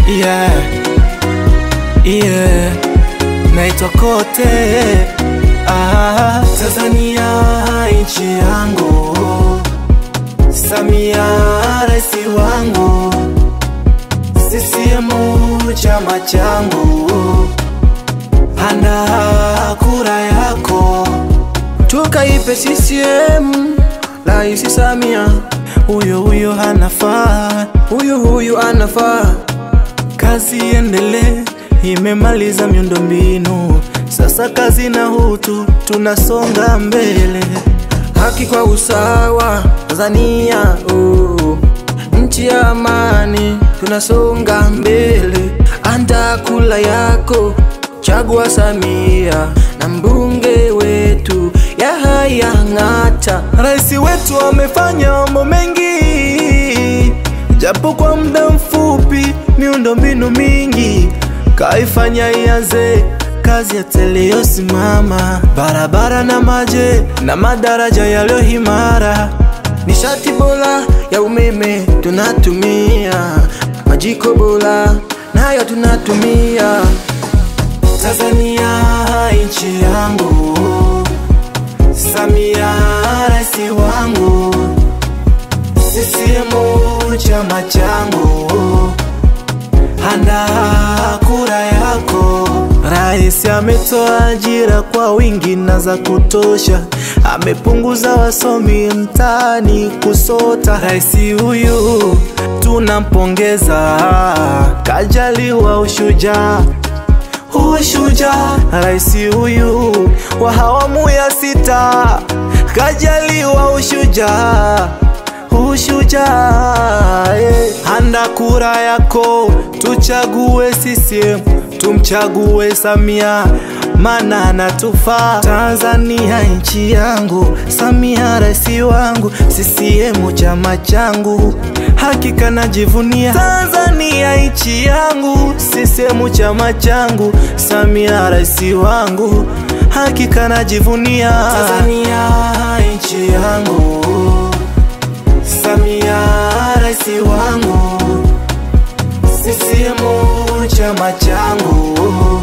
Yeah, yeah, naitwa Kote. Tanzania nchi yangu, Samia raisi wangu, CCM chama changu, handa kura yako tukaipe CCM raisi Samia. Huyo anafaa, huyo anafaa. Kazi endelee, imemaliza miundombinu, sasa kazi na utu, tunasonga mbele. Haki kwa usawa, Tanzania nchi ya amani, tunasonga mbele. Anda kula yako, chagua Samia na mbunge wetu Yahya Ng'ata. Raisi wetu amefanya mambo mengi, japo kwa muda mfupi. Miundombinu mingi kaifanya ianze, kazi ya teleyosimama, barabara na maji na madaraja yaliyo imara. Nishati bora ya umeme tunatumia, majiko bora nayo tunatumia. Tanzania nchi yangu, Samia raisi wangu, CCM chama changu, handa kura yako. Raisi ametoa ajira kwa wingi na za kutosha, amepunguza wasomi mtaani kusota. Raisi huyu tunampongeza, kajaliwa ushujaa. Raisi huyu wa awamu ya 6, kajaliwa ushujaa. Handa kura yako, tuchague CCM, tumchague Samia, maana anatufaa. Tanzania nchi yangu, Samia raisi wangu, CCM chama changu, hakika najivunia. Tanzania nchi yangu, CCM chama changu, Samia raisi wangu, hakika najivunia. Tanzania nchi yangu, Samia raisi wangu, CCM chama changu,